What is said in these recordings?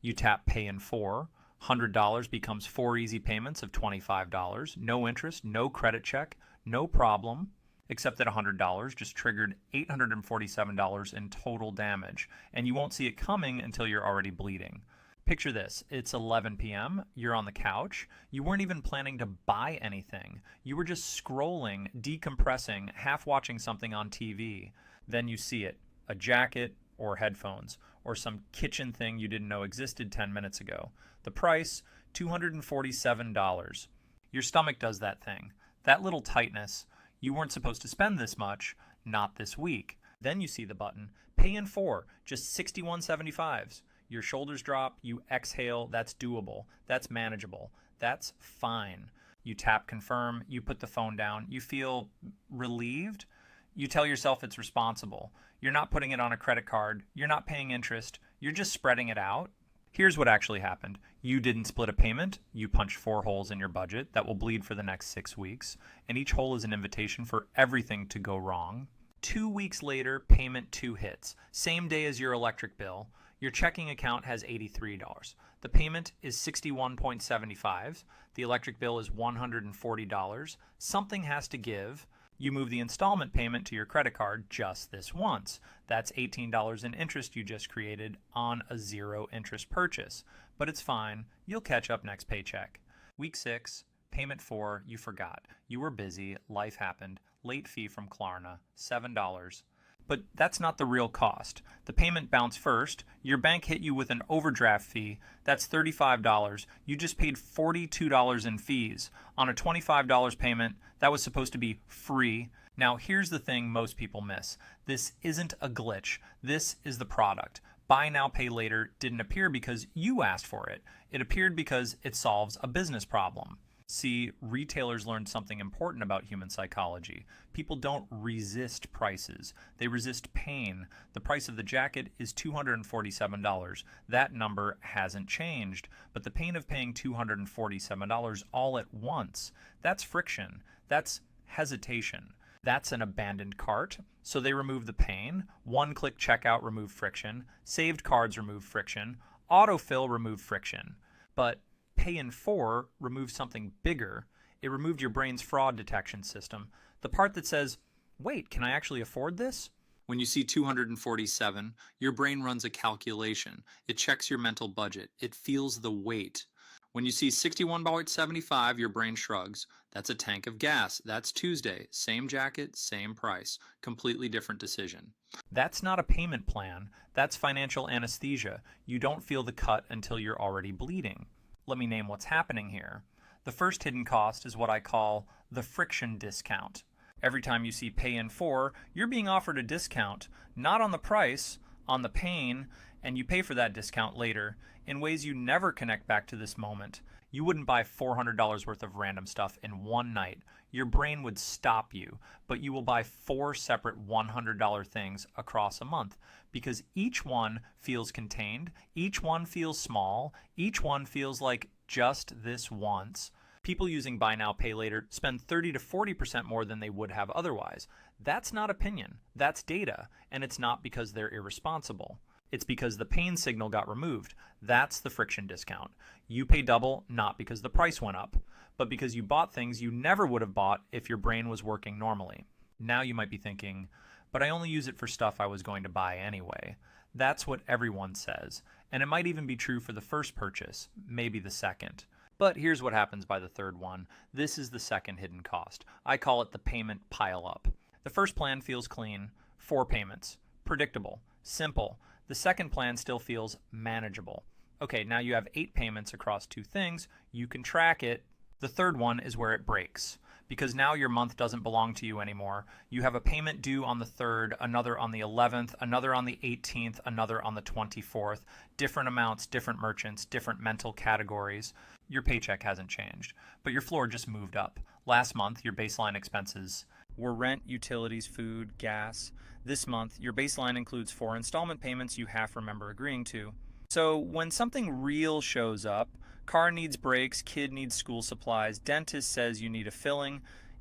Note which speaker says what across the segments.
Speaker 1: You tap Pay in 4. $100 becomes 4 easy payments of $25. No interest, no credit check, no problem. Except that $100 just triggered $847 in total damage, and you won't see it coming until you're already bleeding. Picture this, it's 11 p.m., you're on the couch, you weren't even planning to buy anything. You were just scrolling, decompressing, half watching something on TV. Then you see it, a jacket or headphones, or some kitchen thing you didn't know existed 10 minutes ago. The price, $247. Your stomach does that thing. That little tightness. You weren't supposed to spend this much, not this week. Then you see the button, Pay in 4, just $61.75. Your shoulders drop, you exhale, that's doable, that's manageable, that's fine. You tap confirm, you put the phone down, you feel relieved. You tell yourself it's responsible. You're not putting it on a credit card, you're not paying interest, you're just spreading it out. Here's what actually happened. You didn't split a payment, you punched 4 holes in your budget that will bleed for the next 6 weeks, and each hole is an invitation for everything to go wrong. 2 weeks later, payment 2 hits, same day as your electric bill. Your checking account has $83. The payment is $61.75. The electric bill is $140. Something has to give. You move the installment payment to your credit card just this once. That's $18 in interest you just created on a zero interest purchase. But it's fine. You'll catch up next paycheck. Week 6, payment 4, you forgot. You were busy, life happened, late fee from Klarna, $7. But that's not the real cost. The payment bounced first, your bank hit you with an overdraft fee, that's $35. You just paid $42 in fees. On a $25 payment, that was supposed to be free. Now here's the thing most people miss. This isn't a glitch, this is the product. Buy now, pay later didn't appear because you asked for it. It appeared because it solves a business problem. See, retailers learned something important about human psychology. People don't resist prices. They resist pain. The price of the jacket is $247. That number hasn't changed. But the pain of paying $247 all at once, that's friction. That's hesitation. That's an abandoned cart. So they remove the pain. One-click checkout removed friction. Saved cards removed friction. Autofill removed friction. But Pay in 4 removed something bigger. It removed your brain's fraud detection system. The part that says, wait, can I actually afford this? When you see 247, your brain runs a calculation. It checks your mental budget. It feels the weight. When you see $61.75, your brain shrugs. That's a tank of gas. That's Tuesday. Same jacket, same price. Completely different decision. That's not a payment plan. That's financial anesthesia. You don't feel the cut until you're already bleeding. Let me name what's happening here. The first hidden cost is what I call the friction discount. Every time you see Pay in 4, you're being offered a discount, not on the price, on the pain, and you pay for that discount later in ways you never connect back to this moment. You wouldn't buy $400 worth of random stuff in one night. Your brain would stop you, but you will buy 4 separate $100 things across a month because each one feels contained, each one feels small, each one feels like just this once. People using buy now, pay later spend 30 to 40% more than they would have otherwise. That's not opinion, that's data, and it's not because they're irresponsible. It's because the pain signal got removed. That's the friction discount. You pay double not because the price went up, but because you bought things you never would have bought if your brain was working normally. Now you might be thinking, but I only use it for stuff I was going to buy anyway. That's what everyone says, and it might even be true for the first purchase, maybe the second. But here's what happens by the third one. This is the second hidden cost. I call it the payment pile-up. The first plan feels clean, 4 payments, predictable, simple. The second plan still feels manageable. Okay, now you have 8 payments across 2 things. You can track it. The third one is where it breaks because now your month doesn't belong to you anymore. You have a payment due on the 3rd, another on the 11th, another on the 18th, another on the 24th. Different amounts, different merchants, different mental categories. Your paycheck hasn't changed, but your floor just moved up. Last month, your baseline expenses were rent, utilities, food, gas. This month, your baseline includes 4 installment payments you half remember agreeing to. So when something real shows up, car needs brakes, kid needs school supplies, dentist says you need a filling,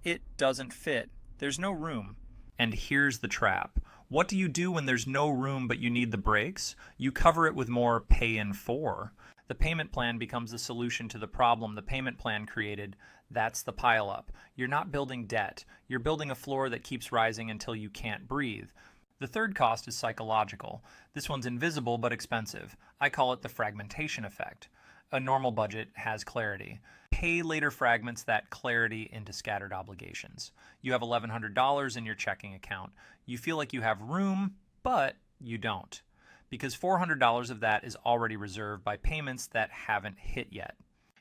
Speaker 1: it doesn't fit. There's no room. And here's the trap. What do you do when there's no room but you need the brakes? You cover it with more pay in 4. The payment plan becomes the solution to the problem the payment plan created. That's the pileup. You're not building debt. You're building a floor that keeps rising until you can't breathe. The third cost is psychological. This one's invisible but expensive. I call it the fragmentation effect. A normal budget has clarity. Pay later fragments that clarity into scattered obligations. You have $1,100 in your checking account. You feel like you have room, but you don't, because $400 of that is already reserved by payments that haven't hit yet.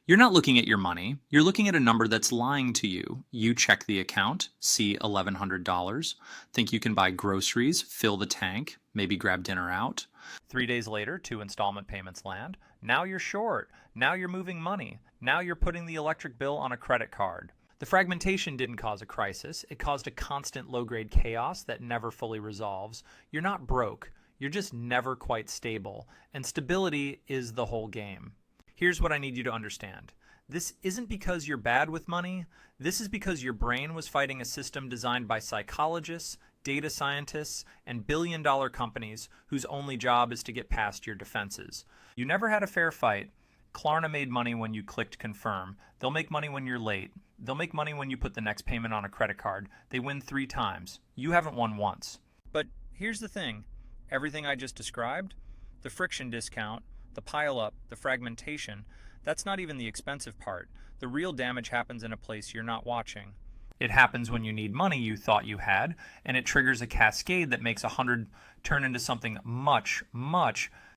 Speaker 1: You're not looking at your money. You're looking at a number that's lying to you. You check the account, see $1,100, think you can buy groceries, fill the tank, maybe grab dinner out. 3 days later, 2 installment payments land. Now you're short. Now you're moving money. Now you're putting the electric bill on a credit card. The fragmentation didn't cause a crisis. It caused a constant low-grade chaos that never fully resolves. You're not broke. You're just never quite stable. And stability is the whole game. Here's what I need you to understand. This isn't because you're bad with money. This is because your brain was fighting a system designed by psychologists, data scientists, and billion-dollar companies whose only job is to get past your defenses. You never had a fair fight. Klarna made money when you clicked confirm. They'll make money when you're late. They'll make money when you put the next payment on a credit card. They win 3 times. You haven't won once. But here's the thing. Everything I just described, the friction discount, the pile-up, the fragmentation, that's not even the expensive part. The real damage happens in a place you're not watching. It happens when you need money you thought you had, and it triggers a cascade that makes 100 turn into something much.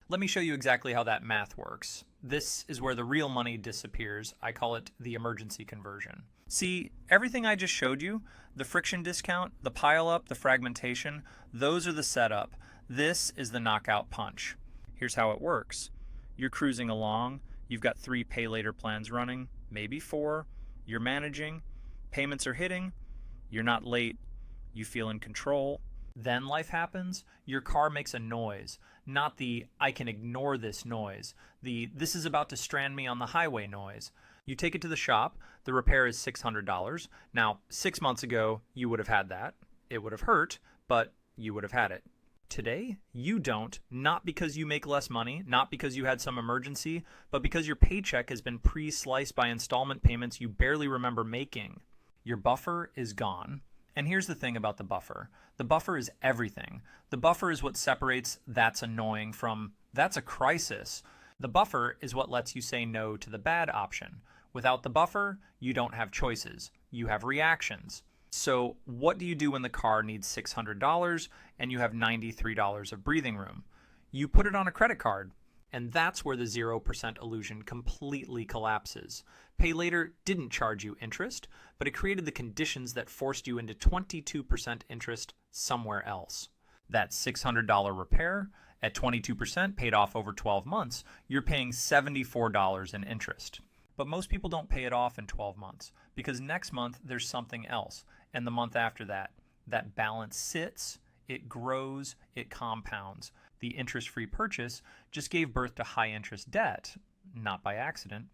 Speaker 1: Let me show you exactly how that math works. This is where the real money disappears. I call it the emergency conversion. See, everything I just showed you, the friction discount, the pile-up, the fragmentation, those are the setup. This is the knockout punch. Here's how it works. You're cruising along. You've got 3 pay later plans running, maybe 4. You're managing. Payments are hitting. You're not late. You feel in control. Then life happens. Your car makes a noise. Not the I can ignore this noise. The this is about to strand me on the highway noise. You take it to the shop. The repair is $600. Now, 6 months ago, you would have had that. It would have hurt, but you would have had it. Today, you don't, not because you make less money, not because you had some emergency, but because your paycheck has been pre-sliced by installment payments you barely remember making. Your buffer is gone. And here's the thing about the buffer. The buffer is everything. The buffer is what separates that's annoying from that's a crisis. The buffer is what lets you say no to the bad option. Without the buffer, you don't have choices. You have reactions. So what do you do when the car needs $600 and you have $93 of breathing room? You put it on a credit card, and that's where the 0% illusion completely collapses. Pay Later didn't charge you interest, but it created the conditions that forced you into 22% interest somewhere else. That $600 repair at 22% paid off over 12 months, you're paying $74 in interest. But most people don't pay it off in 12 months because next month there's something else. And the month after that, that balance sits, it grows, it compounds. The interest-free purchase just gave birth to high-interest debt, not by accident,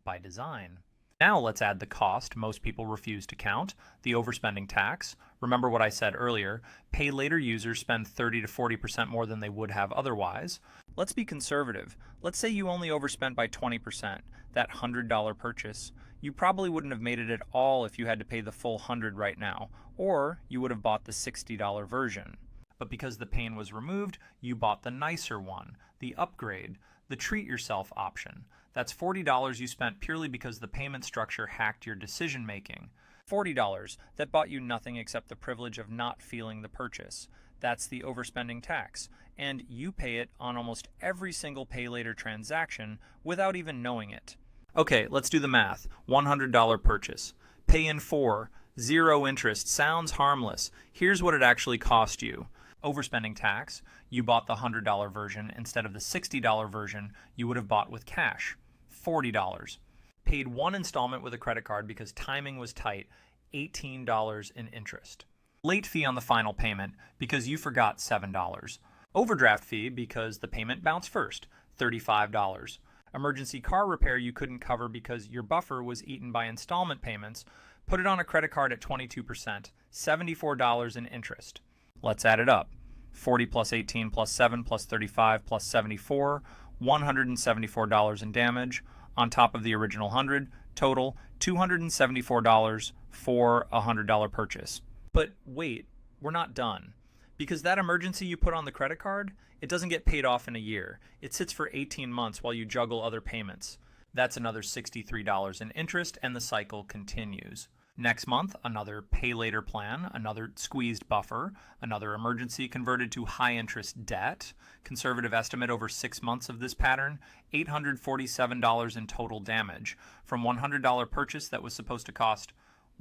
Speaker 1: by design. Now let's add the cost most people refuse to count, the overspending tax. Remember what I said earlier, Pay Later users spend 30 to 40% more than they would have otherwise. Let's be conservative. Let's say you only overspent by 20%, that $100 purchase. You probably wouldn't have made it at all if you had to pay the full $100 right now, or you would have bought the $60 version. But because the pain was removed, you bought the nicer one, the upgrade, the treat yourself option. That's $40 you spent purely because the payment structure hacked your decision making. $40 that bought you nothing except the privilege of not feeling the purchase. That's the overspending tax, and you pay it on almost every single Pay Later transaction without even knowing it. Okay, let's do the math. $100 purchase. Pay in 4. 0 interest. Sounds harmless. Here's what it actually cost you. Overspending tax. You bought the $100 version instead of the $60 version you would have bought with cash. $40. Paid 1 installment with a credit card because timing was tight. $18 in interest. Late fee on the final payment because you forgot $7. Overdraft fee because the payment bounced first. $35. Emergency car repair you couldn't cover because your buffer was eaten by installment payments. Put it on a credit card at 22%, $74 in interest. Let's add it up. 40 plus 18 plus 7 plus 35 plus 74, $174 in damage, on top of the original 100, total $274 for a $100 purchase. But wait, we're not done. Because that emergency you put on the credit card, it doesn't get paid off in a year. It sits for 18 months while you juggle other payments. That's another $63 in interest, and the cycle continues. Next month, another pay later plan, another squeezed buffer, another emergency converted to high interest debt. Conservative estimate over 6 months of this pattern, $847 in total damage from $100 purchase that was supposed to cost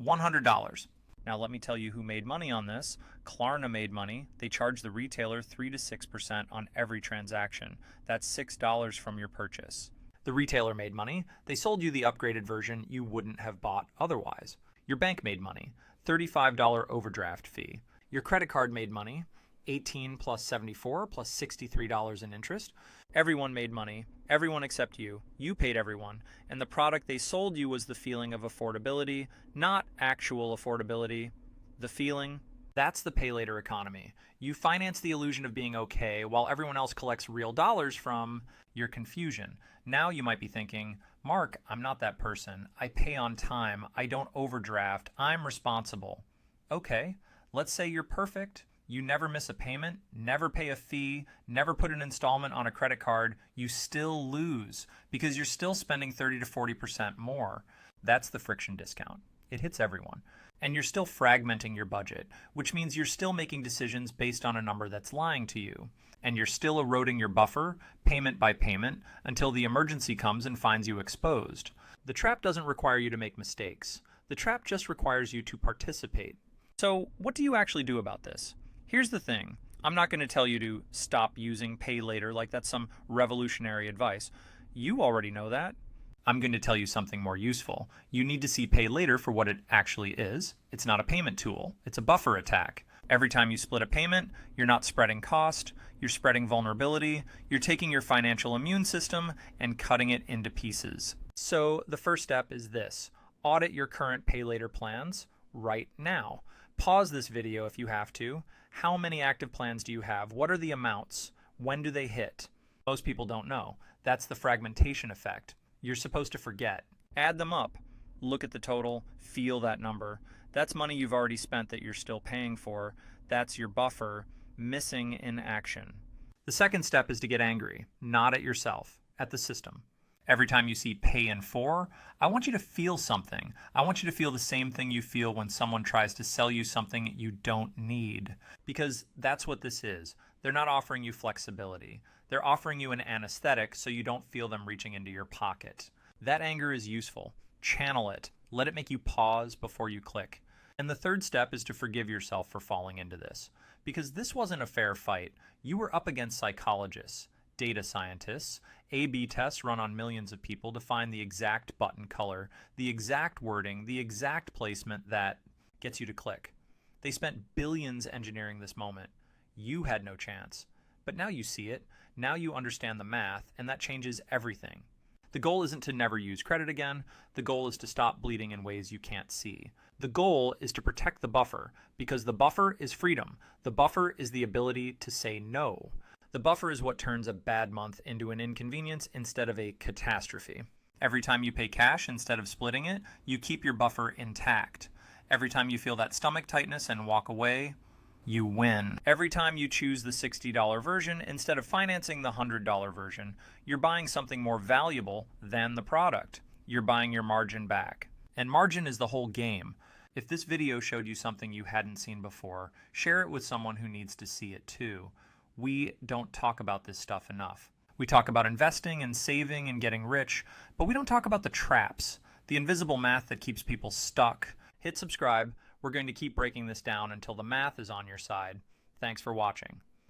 Speaker 1: $100. Now let me tell you who made money on this. Klarna made money. They charge the retailer 3 to 6% on every transaction. That's $6 from your purchase. The retailer made money. They sold you the upgraded version you wouldn't have bought otherwise. Your bank made money, $35 overdraft fee. Your credit card made money, 18 plus 74 plus $63 in interest. Everyone made money, everyone except you. You paid everyone, and the product they sold you was the feeling of affordability, not actual affordability. The feeling. That's the pay later economy. You finance the illusion of being okay while everyone else collects real dollars from your confusion. Now you might be thinking, Mark, I'm not that person. I pay on time. I don't overdraft. I'm responsible. Okay, let's say you're perfect. You never miss a payment, never pay a fee, never put an installment on a credit card. You still lose because you're still spending 30 to 40% more. That's the friction discount. It hits everyone. And you're still fragmenting your budget, which means you're still making decisions based on a number that's lying to you. And you're still eroding your buffer, payment by payment, until the emergency comes and finds you exposed. The trap doesn't require you to make mistakes. The trap just requires you to participate. So what do you actually do about this? Here's the thing. I'm not going to tell you to stop using pay later like that's some revolutionary advice. You already know that. I'm going to tell you something more useful. You need to see pay later for what it actually is. It's not a payment tool. It's a buffer attack. Every time you split a payment, you're not spreading cost, you're spreading vulnerability, you're taking your financial immune system and cutting it into pieces. So the first step is this. Audit your current pay later plans right now. Pause this video if you have to. How many active plans do you have? What are the amounts? When do they hit? Most people don't know. That's the fragmentation effect. You're supposed to forget. Add them up. Look at the total. Feel that number. That's money you've already spent that you're still paying for. That's your buffer missing in action. The second step is to get angry, not at yourself, at the system. Every time you see pay in 4, I want you to feel something. I want you to feel the same thing you feel when someone tries to sell you something you don't need. Because that's what this is. They're not offering you flexibility. They're offering you an anesthetic so you don't feel them reaching into your pocket. That anger is useful. Channel it. Let it make you pause before you click. And the third step is to forgive yourself for falling into this. Because this wasn't a fair fight. You were up against psychologists, data scientists, A/B tests run on millions of people to find the exact button color, the exact wording, the exact placement that gets you to click. They spent billions engineering this moment. You had no chance. But now you see it. Now you understand the math, and that changes everything. The goal isn't to never use credit again. The goal is to stop bleeding in ways you can't see. The goal is to protect the buffer, because the buffer is freedom. The buffer is the ability to say no. The buffer is what turns a bad month into an inconvenience instead of a catastrophe. Every time you pay cash instead of splitting it, you keep your buffer intact. Every time you feel that stomach tightness and walk away, you win. Every time you choose the $60 version instead of financing the $100 version, you're buying something more valuable than the product. You're buying your margin back. And margin is the whole game. If this video showed you something you hadn't seen before, share it with someone who needs to see it too. We don't talk about this stuff enough. We talk about investing and saving and getting rich, but we don't talk about the traps, the invisible math that keeps people stuck. Hit subscribe. We're going to keep breaking this down until the math is on your side. Thanks for watching.